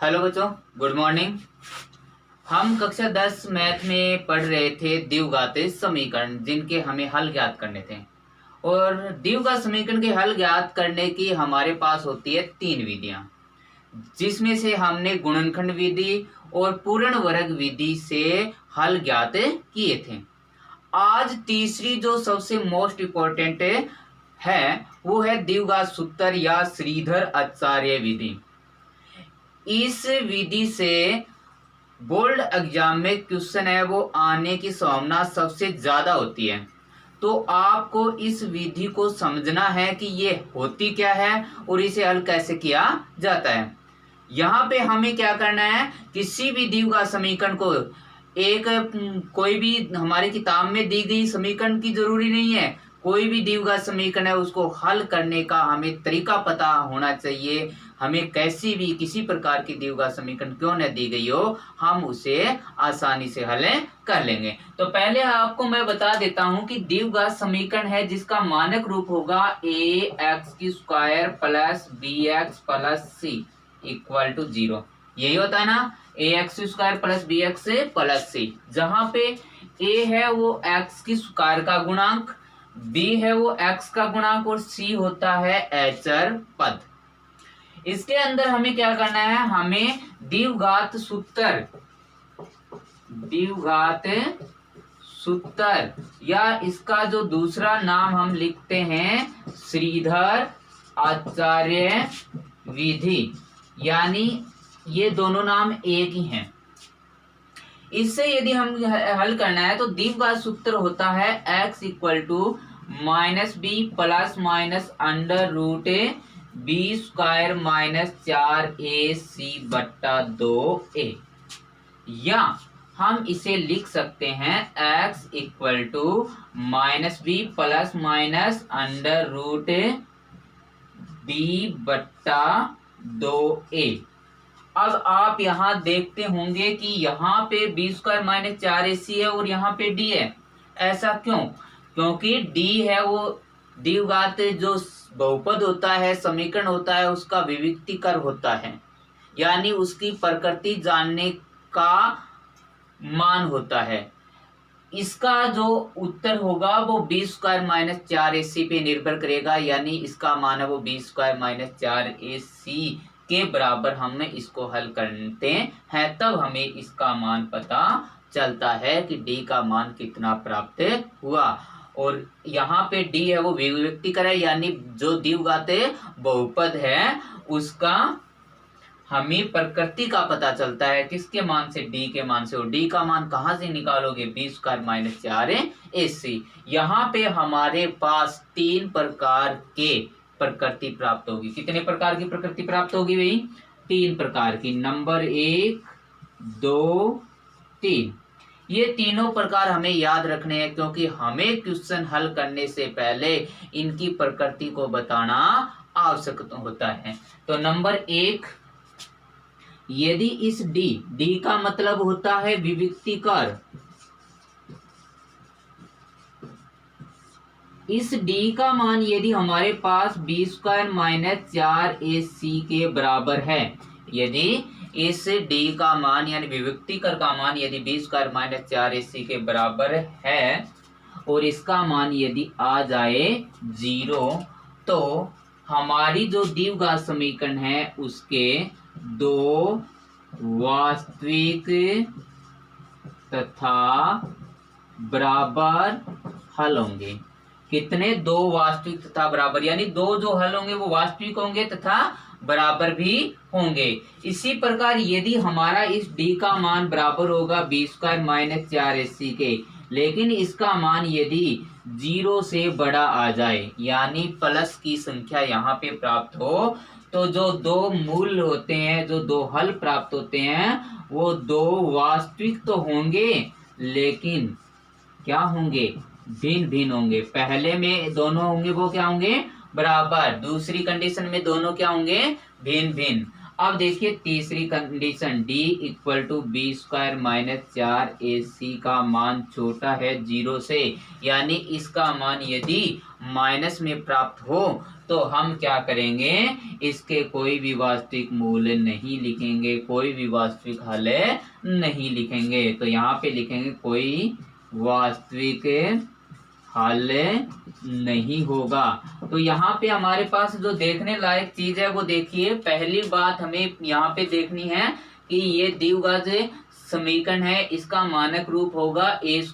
Hello बच्चों, good morning. हम कक्षा 10 मैथ में पढ़ रहे थे द्विघात समीकरण, जिनके हमें हल ज्ञात करने थे। और द्विघात समीकरण के हल ज्ञात करने की हमारे पास होती है 3 विधियां, जिसमें से हमने गुणनखंड विधि और पूर्ण वर्ग विधि से हल ज्ञात किए थे। आज तीसरी जो सबसे मोस्ट इम्पोर्टेंट है वो है द्विघात सूत्र या श्रीधर आचार्य विधि। इस विधि से बोर्ड एग्जाम में क्वेश्चन है वो आने की संभावना सबसे ज्यादा होती है। तो आपको इस विधि को समझना है कि ये होती क्या है और इसे हल कैसे किया जाता है। यहाँ पे हमें क्या करना है, किसी भी द्विघात समीकरण को एक कोई भी हमारी किताब में दी गई समीकरण की जरूरी नहीं है, कोई भी द्विघात समीकरण है उसको हल करने का हमें तरीका पता होना चाहिए। हमें कैसी भी किसी प्रकार की द्विघात समीकरण क्यों न दी गई हो, हम उसे आसानी से हल कर लेंगे। तो पहले आपको मैं बता देता हूं कि द्विघात समीकरण है जिसका मानक रूप होगा ax² plus bx plus c equal to 0। यही होता है ना, ax² plus bx plus c, जहां पे a है वो x की स्क्वायर का गुणांक, b है वो x का गुणांक और c होता है अचर पद। इसके अंदर हमें क्या करना है, हमें द्विघात सूत्र या इसका जो दूसरा नाम हम लिखते हैं श्रीधर आचार्य विधि, यानी ये दोनों नाम एक ही हैं। इससे यदि हम हल करना है तो द्विघात सूत्र होता है x equal to -b plus minus under root b² minus 4ac बट्टा 2a, या हम इसे लिख सकते हैं x equal to -b plus minus under root b बट्टा 2a। अब आप यहाँ देखते होंगे कि यहाँ पे b² माइनस 4ac है और यहाँ पे d है। ऐसा क्यों? क्योंकि d है वो द्विघात जो बहुपद होता है, समीकरण होता है, उसका विविक्तीकर होता है, यानी उसकी प्रकृति जानने का मान होता है। इसका जो उत्तर होगा वो b² माइनस 4ac पे निर्भर करेगा, यानी इसका मान है वो b² माइनस 4ac के बराबर। हम इसको हल करते हैं तब हमें इसका मान पता चलता है कि d का मान कितना प्राप्त हुआ। और यहाँ पे d है वो विविक्तीकर है, यानी जो द्विघात बहुपद है उसका हमें प्रकृति का पता चलता है, किसके मान से, d के मान से। और d का मान कहाँ से निकालोगे, b² माइनस 4ac। यहाँ पे हमारे पास 3 प्रकार के प्रकृति प्राप्त होगी। कितने प्रकार की प्रकृति प्राप्त होगी भाई? 3 प्रकार की। नंबर 1, 2, 3। ये तीनों प्रकार हमें याद रखने हैं, क्योंकि हमें क्वेश्चन हल करने से पहले इनकी प्रकृति को बताना आवश्यक होता है। तो नंबर 1, यदि इस d का मतलब होता है विविक्तीकर, इस d का मान यदि हमारे पास b² माइनस 4ac के बराबर है, यदि इस d का मान यानी विविक्तीकर का मान यदि b² माइनस 4ac के बराबर है और इसका मान यदि आ जाए 0, तो हमारी जो द्विघात समीकरण है उसके 2 वास्तविक तथा बराबर हल होंगे। कितने? 2 वास्तविक तथा बराबर, यानी 2 जो हल होंगे वो वास्तविक होंगे तथा बराबर भी होंगे। इसी प्रकार यदि हमारा इस d का मान बराबर होगा b² माइनस 4ac के, लेकिन इसका मान यदि 0 से बड़ा आ जाए, यानी प्लस की संख्या यहाँ पे प्राप्त हो, तो जो 2 मूल होते हैं, जो 2 हल प्राप्त होते हैं, वो 2 वास्तविक तो होंगे लेकिन क्या होंगे? भिन्न भिन्न होंगे। पहले में दोनों होंगे वो क्या होंगे? बराबर। दूसरी कंडीशन में दोनों क्या होंगे? भिन्न भिन्न। अब देखिए तीसरी condition, d equal to B square minus 4ac का मान छोटा है 0 से, यानी इसका मान यदि माइनस में प्राप्त हो तो हम क्या करेंगे, इसके कोई भी वास्तविक मूल्य नहीं लिखेंगे, कोई भी वास्तविक हल नहीं लिखेंगे। तो यहाँ पे लिखेंगे कोई वास्तविक हल नहीं होगा। तो यहाँ पे हमारे पास जो देखने लायक चीज है वो देखिए, पहली बात हमें यहाँ पे देखनी है कि ये द्विघात समीकरण है, इसका मानक रूप होगा A X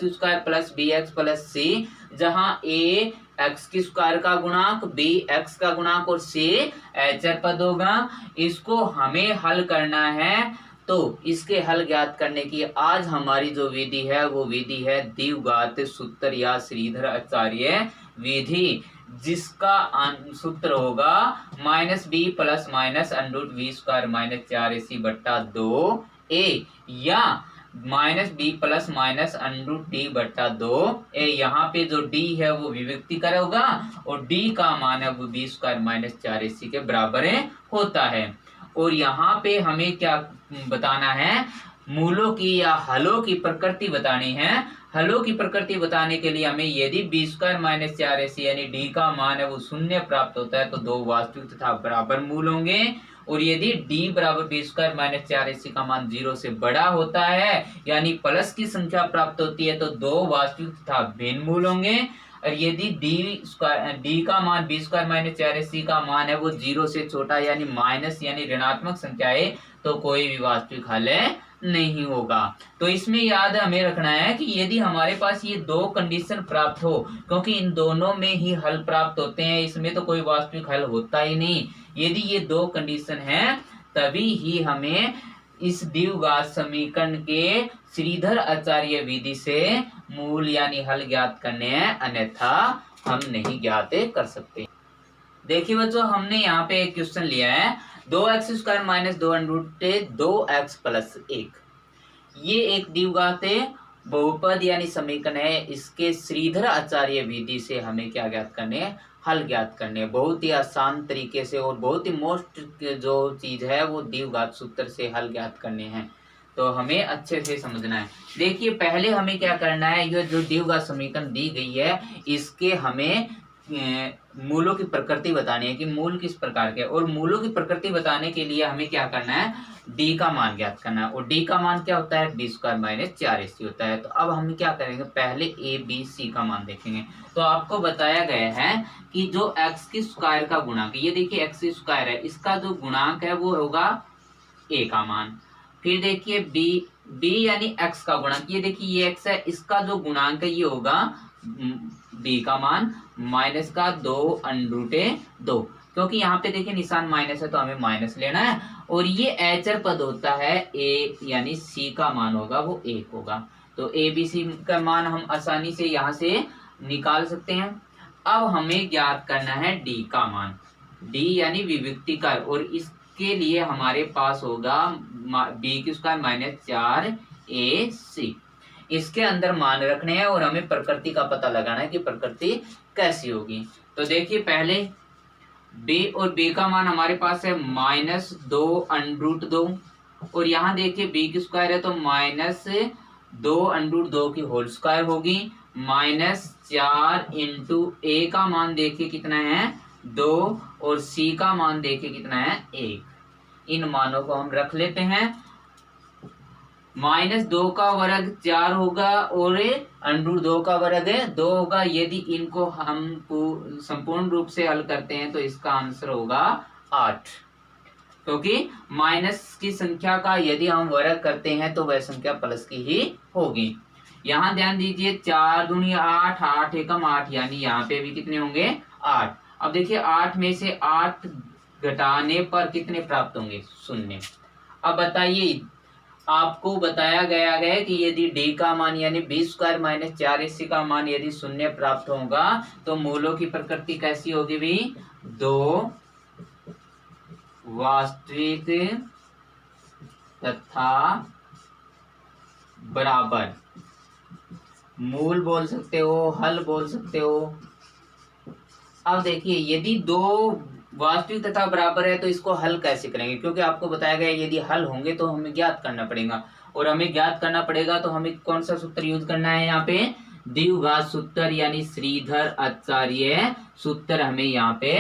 square plus B X plus C, जहाँ ए एक्स की स्क्वायर का गुणांक, बी एक्स का गुणांक और सी अचर पद होगा। इसको हमें हल करना है, तो इसके हल ज्ञात करने की आज हमारी जो विधि है वो विधि है द्विघात सूत्र या श्रीधर आचार्य विधि, जिसका सूत्र होगा minus B plus minus under root V square minus 4ac बट्टा 2a, या minus B plus minus under root D बट्टा 2a। यहाँ पे जो d है वो विभक्तिकर होगा और d का मान है वो बी स्क्वायर माइनस 4ac के बराबर होता है। और यहाँ पे हमें क्या बताना है, मूलों की या हलों की प्रकृति बतानी है। हलों की प्रकृति बताने के लिए हमें यदि बी स्क्वायर माइनस 4ac यानी डी का मान है वो शून्य प्राप्त होता है तो दो वास्तविक तथा बराबर मूल होंगे, और यदि d बराबर बी स्क्वायर माइनस 4ac का मान 0 से बड़ा होता है यानी प्लस की संख्या प्राप्त होती है तो दो वास्तविक तथा भिन्न मूल होंगे, और यदि d का मान बी स्क्वायर माइनस 4ac का मान है वो 0 से छोटा यानी माइनस यानी ऋणात्मक संख्या है तो कोई भी वास्तविक हल नहीं होगा। तो इसमें याद हमें रखना है कि यदि हमारे पास ये दो कंडीशन प्राप्त हो, क्योंकि इन दोनों में ही हल प्राप्त होते हैं, इसमें तो कोई वास्तविक हल होता ही नहीं, यदि ये दो कंडीशन है तभी ही हमें इस द्विघात समीकरण के श्रीधर आचार्य विधि से मूल यानी हल ज्ञात करने हैं, अन्यथा हम नहीं ज्ञात कर सकते। देखिए बच्चों, हमने यहाँ पे एक क्वेश्चन लिया है, 2x square minus 2 under root 2x plus 1, ये एक द्विघात बहुपद यानी समीकरण है। इसके श्रीधर आचार्य विधि से हमें क्या ज्ञात करने हैं, हल ज्ञात करने हैं, बहुत ही आसान तरीके से, और बहुत ही मोस्ट जो चीज है वो द्विघात सूत्र से हल ज्ञात करने हैं, तो हमें अच्छे से समझना है। देखिए पहले हमें क्या करना है, ये जो द्विघात समीकरण दी गई है इसके हमें मूलों की प्रकृति बतानी है कि मूल किस प्रकार के, और मूलों की प्रकृति बताने के लिए हमें क्या करना है, d का मान ज्ञात करना है, और d का मान क्या होता है, बी स्क्वायर माइनस 4ac होता है। तो अब हम क्या करेंगे, पहले a b c का मान देखेंगे। तो आपको बताया गया है कि जो x की स्क्वायर का गुणांक, ये देखिए x स्क्वायर है, इसका जो गुणांक है वो होगा a का मान। फिर देखिए b यानी x का गुणांक, ये देखिए ये x है, इसका जो गुणांक है ये होगा b का मान माइनस का 2 अंडरूट 2, क्योंकि यहाँ पे देखिए निशान माइनस है तो हमें माइनस लेना है, और ये अचर पद होता है a यानी c का मान होगा वो 1 होगा। तो a b c का मान हम आसानी से यहाँ से निकाल सकते हैं। अब हमें ज्ञात करना है d का मान, d यानी विभक्तिकर, और इसके लिए हमारे पास होगा b की स्क्वायर माइनस 4ac, इसके अंदर मान रखने हैं और हमें प्रकृति का पता लगाना है कि प्रकृति कैसी होगी। तो देखिए पहले b और b का मान हमारे पास है माइनस 2 अंडरूट 2, और यहाँ देखिए b की स्क्वायर है तो माइनस 2 अंडरूट 2 की होल स्क्वायर होगी, माइनस 4 इंटू a का मान देखिए कितना है 2, और c का मान देखिए कितना है 1। इन मानों को हम रख लेते हैं। माइनस 2 का वर्ग 4 होगा और अंडरूट 2 का वर्ग 2 होगा। यदि इनको हम संपूर्ण रूप से हल करते हैं तो इसका आंसर होगा 8, क्योंकि माइनस की संख्या का यदि हम वर्ग करते हैं तो वह संख्या प्लस की ही होगी। यहाँ ध्यान दीजिए 4 दूनी 8, 8 एकम 8, यानी यहाँ पे भी कितने होंगे 8। अब देखिए 8 में से 8 घटाने पर कितने प्राप्त होंगे, 0। अब बताइए, आपको बताया गया है कि यदि d का मान यानी बी स्क्वायर माइनस 4ac का मान यदि 0 प्राप्त होगा तो मूलों की प्रकृति कैसी होगी भी, दो वास्तविक तथा बराबर मूल बोल सकते हो, हल बोल सकते हो। अब देखिए यदि दो वास्तविक तथा बराबर है तो इसको हल कैसे करेंगे, क्योंकि आपको बताया गया यदि हल होंगे तो हमें ज्ञात करना पड़ेगा, और हमें ज्ञात करना पड़ेगा तो हमें कौन सा सूत्र यूज करना है, यहाँ पे द्विघात सूत्र यानी श्रीधर आचार्य सूत्र हमें यहाँ पे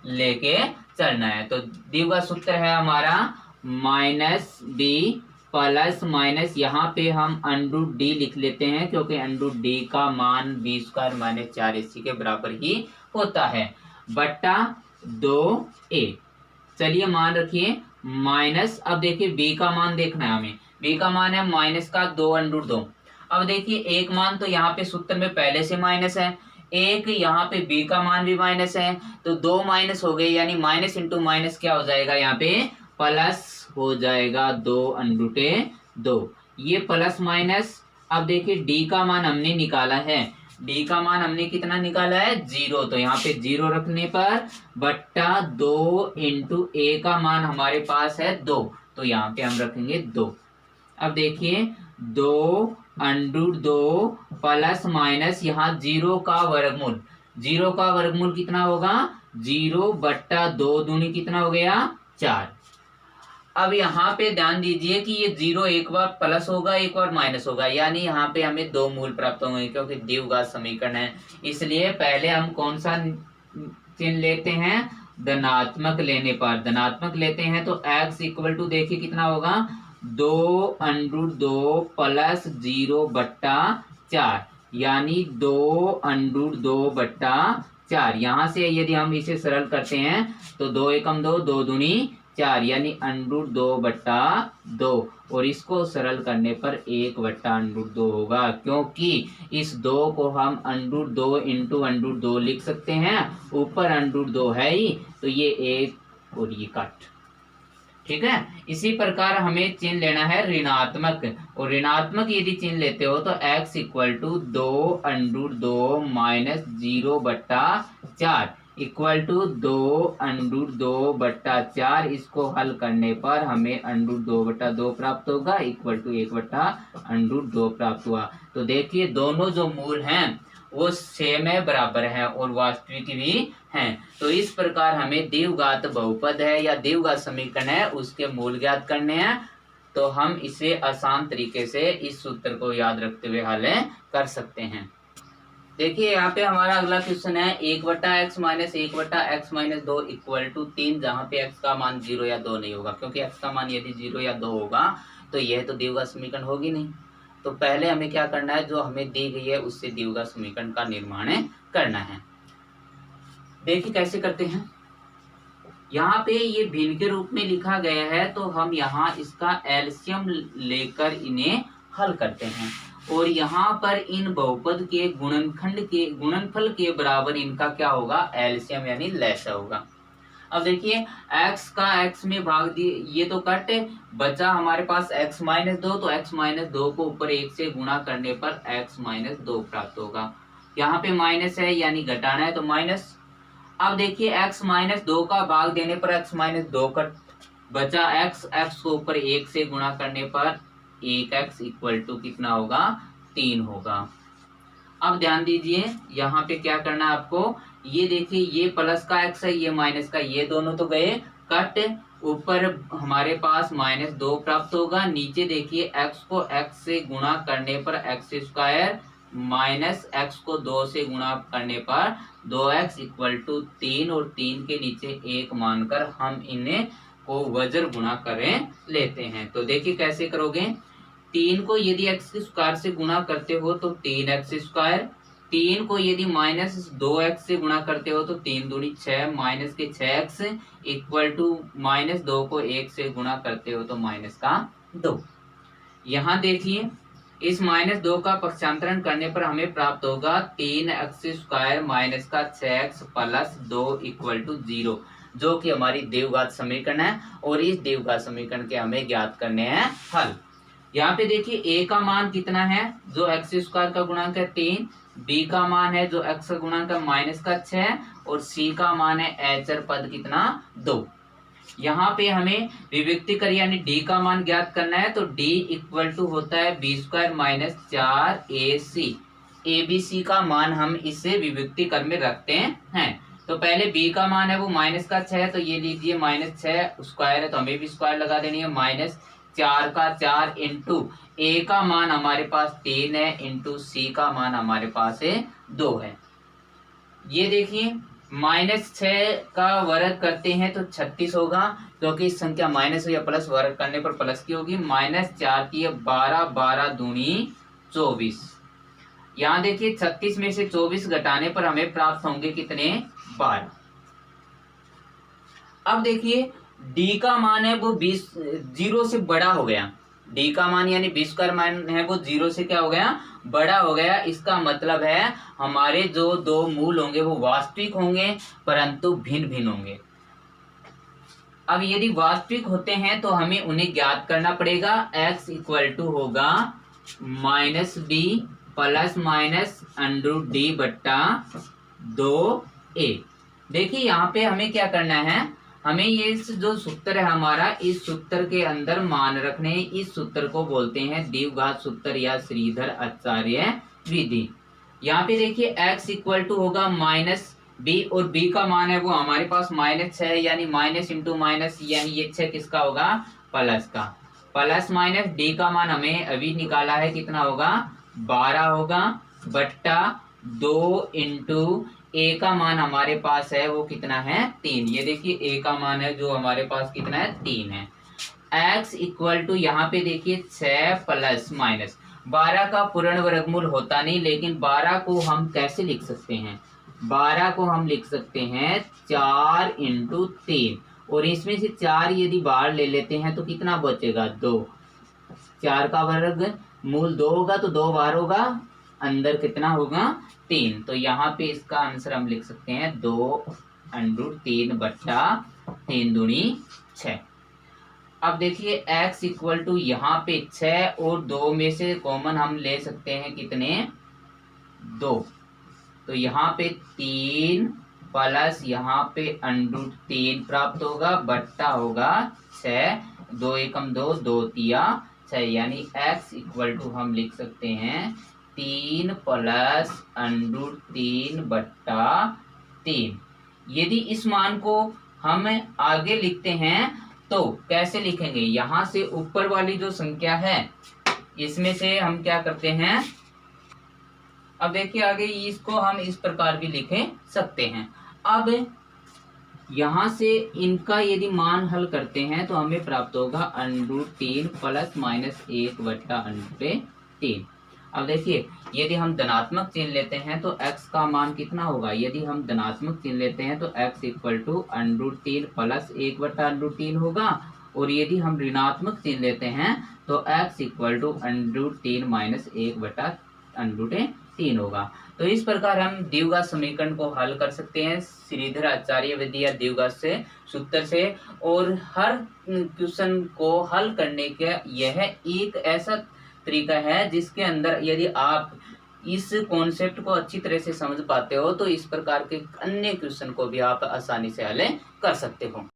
लेके चलना है। तो द्विघात सूत्र है हमारा माइनस बी प्लस माइनस, यहाँ पे हम अंडरूट डी लिख लेते हैं क्योंकि अंडरूट डी का मान बी स्क्वायर माइनस 4ac के बराबर ही होता है, बट्टा 2a। चलिए मान रखिए माइनस, अब देखिए b का मान देखना है हमें, b का मान है माइनस का 2√2। अब देखिए एक मान तो यहाँ पे सूत्र में पहले से माइनस है, एक यहाँ पे b का मान भी माइनस है, तो 2 माइनस हो गए, यानी माइनस इंटू माइनस क्या हो जाएगा, यहाँ पे प्लस हो जाएगा 2√2, ये प्लस माइनस। अब देखिए डी का मान हमने निकाला है, डी का मान हमने कितना निकाला है 0, तो यहाँ पे 0 रखने पर बट्टा 2 इंटू ए का मान हमारे पास है 2, तो यहाँ पे हम रखेंगे 2। अब देखिए 2√2 प्लस माइनस यहाँ 0 का वर्गमूल, 0 का वर्गमूल कितना होगा 0 बट्टा 2 दूनी कितना हो गया 4। अब यहाँ पे ध्यान दीजिए कि ये 0 एक बार प्लस होगा एक बार माइनस होगा, यानी यहाँ पे हमें 2 मूल प्राप्त होंगे क्योंकि द्विघात समीकरण है, इसलिए पहले हम कौन सा चिन्ह लेते हैं, धनात्मक लेने पर धनात्मक लेते हैं तो x इक्वल टू देखिए कितना होगा 2√2 प्लस 0 बट्टा 4, यानी 2√2 बट्टा 4। यहाँ से यदि हम इसे सरल करते हैं तो 2 एकम 2, 2 दूनी 4, यानी √2 बट्टा 2, और इसको सरल करने पर 1 बट्टा √2 होगा, क्योंकि इस 2 को हम √2 इंटू √2 लिख सकते हैं, ऊपर √2 है ही, तो ये 1 और ये कट, ठीक है। इसी प्रकार हमें चिन्ह लेना है ऋणात्मक, और ऋणात्मक यदि चिन्ह लेते हो तो x इक्वल टू 2√2 माइनस 0 बट्टा 4 इक्वल टू 2√2 बट्टा 4। इसको हल करने पर हमें √2 बट्टा 2 प्राप्त होगा, इक्वल टू 1 बट्टा √2 प्राप्त हुआ। तो देखिए दोनों जो मूल हैं वो सेम है, बराबर है और वास्तविक भी हैं। तो इस प्रकार हमें द्विघात बहुपद है या द्विघात समीकरण है उसके मूल ज्ञात करने हैं, तो हम इसे आसान तरीके से इस सूत्र को याद रखते हुए हल कर सकते हैं। देखिए यहाँ पे हमारा अगला क्वेश्चन है 1/x minus 1/x minus 2 equal to 3, जहाँ पे x का मान 0 या 2 नहीं होगा, क्योंकि x का मान यदि 0 या 2 होगा तो यह तो द्विघात समीकरण होगी नहीं। तो पहले हमें क्या करना है, जो हमें दी गई है उससे द्विघात समीकरण का निर्माण करना है। देखिए कैसे करते हैं, यहाँ पे ये भिन्न के रूप में लिखा गया है, तो हम यहाँ इसका एलसीएम लेकर इन्हें हल करते हैं, और यहाँ पर इन बहुपद के गुणनफल के बराबर इनका क्या होगा, एलसीएम यानी लसाअ होगा। अब देखिए x का x में भाग दिए, ये तो कट बचा हमारे पास x माइनस 2, तो x माइनस 2 को ऊपर 1 से गुणा करने पर x माइनस 2 प्राप्त होगा। यहाँ पे माइनस है यानी घटाना है तो माइनस। अब देखिए x माइनस 2 का भाग देने पर x माइनस 2 कट बचा, x को ऊपर 1 से गुणा करने पर 1x इक्वल टू कितना होगा 3 होगा। अब ध्यान दीजिए यहाँ पे क्या करना है आपको, ये देखिए ये प्लस का x है, ये माइनस का, ये दोनों तो गए कट, ऊपर हमारे पास माइनस 2 प्राप्त होगा। नीचे देखिए x को x से गुणा करने पर x स्क्वायर माइनस x को 2 से गुणा करने पर 2x इक्वल टू 3, और 3 के नीचे 1 मानकर हम इन्हें को वज्र गुणा करें लेते हैं। तो देखिए कैसे करोगे, 3 को यदि x स्क्वायर से गुणा करते हो तो 3x स्क्वायर, 3 को यदि माइनस 2x से गुणा करते हो तो 3 दूनी 6, माइनस के 6x इक्वल टू माइनस 2 को 1 से गुणा करते हो तो माइनस का 2। यहाँ देखिए इस माइनस 2 का पक्षांतरण करने पर हमें प्राप्त होगा 3x स्क्वायर माइनस का 6x प्लस 2 इक्वल टू 0, जो कि हमारी द्विघात समीकरण है, और इस द्विघात समीकरण के हमें ज्ञात करने हैं हल। यहाँ पे देखिए a का मान कितना है, जो x स्क्वायर का गुणांक है 3, b का मान है जो x का गुणांक है माइनस का 6, और c का मान है अचर पद कितना 2। यहाँ पे हमें विभक्ति कर यानी d का मान ज्ञात करना है, तो d इक्वल टू होता है b square minus 4ac। abc का मान हम इसे विभक्ति कर में रखते हैं। तो पहले b का मान है वो -6 तो ये लीजिए -6 स्क्वायर है तो हमें भी स्क्वायर लगा देनी है, -4 का 4 इंटू a का मान हमारे पास 3 है इंटू c का मान हमारे पास है 2 है। ये देखिए -6 का वर्ग करते हैं तो 36 होगा, क्योंकि इस संख्या माइनस या प्लस वर्ग करने पर प्लस की होगी। -4 की 12, 12 दूनी 24। यहाँ देखिए 36 में से 24 घटाने पर हमें प्राप्त होंगे कितने, 12। अब देखिए d का मान है वो 20 0 से बड़ा हो गया। d का मान यानी 20 का मान है वो 0 से क्या हो गया, बड़ा हो गया। इसका मतलब है हमारे जो दो मूल होंगे वो वास्तविक होंगे परंतु भिन्न भिन्न होंगे। अब यदि वास्तविक होते हैं तो हमें उन्हें ज्ञात करना पड़ेगा। x इक्वल टू होगा -b प्लस √d बट्टा 2a। देखिए यहाँ पे हमें क्या करना है, हमें ये जो सूत्र है हमारा, इस सूत्र के अंदर मान रखने। इस सूत्र को बोलते हैं द्विघात सूत्र या श्रीधर आचार्य विधि। यहाँ पे देखिए x इक्वल टू होगा -b और b का मान है वो हमारे पास -6 है, यानी माइनस इंटू माइनस, यानी ये 6 किसका होगा, प्लस का। प्लस माइनस d का मान हमें अभी निकाला है, कितना होगा, 12 होगा बट्टा 2 इंटू a का मान हमारे पास है वो कितना है, 3। ये देखिए a का मान है जो हमारे पास कितना है, 3 है। x इक्वल टू यहाँ पे देखिए 6 प्लस माइनस 12 का पूर्ण वर्गमूल होता नहीं, लेकिन 12 को हम कैसे लिख सकते हैं, 12 को हम लिख सकते हैं 4 इंटू 3, और इसमें से 4 यदि बाहर ले लेते हैं तो कितना बचेगा, 2। 4 का वर्ग मूल 2 होगा तो 2 बार होगा, अंदर कितना होगा, 3। तो यहाँ पे इसका आंसर हम लिख सकते हैं 2√3 बट्टा 3 दूनी 6। अब देखिए x इक्वल टू यहाँ पे 6 और 2 में से कॉमन हम ले सकते हैं कितने, 2। तो यहाँ पे 3 प्लस यहाँ पे √3 प्राप्त होगा बट्टा होगा 6, 2 एकम 2, 2 तिया 6, यानी x इक्वल टू हम लिख सकते हैं 3 प्लस √3 बट्टा 3। यदि इस मान को हम आगे लिखते हैं तो कैसे लिखेंगे, यहाँ से ऊपर वाली जो संख्या है इसमें से हम क्या करते हैं, अब देखिए आगे इसको हम इस प्रकार भी लिख सकते हैं। अब यहाँ से इनका यदि मान हल करते हैं तो हमें प्राप्त होगा √3 प्लस -1 बट्टा √3। अब देखिए यदि हम धनात्मक चिन्ह लेते हैं तो x का मान कितना होगा, यदि हम धनात्मक चिन्ह लेते हैं तो x इक्वल टू √3 प्लस 1 बट्टा √3 होगा, और यदि हम ऋणात्मक चिन्ह लेते हैं तो x इक्वल टू √3 माइनस 1 बट्टा √3 होगा। तो इस प्रकार हम द्विघात समीकरण को हल कर सकते हैं श्रीधर आचार्य विधि या द्विघात से सूत्र से। और हर क्वेश्चन को हल करने का यह एक ऐसा तरीका है जिसके अंदर यदि आप इस कॉन्सेप्ट को अच्छी तरह से समझ पाते हो तो इस प्रकार के अन्य क्वेश्चन को भी आप आसानी से हल कर सकते हो।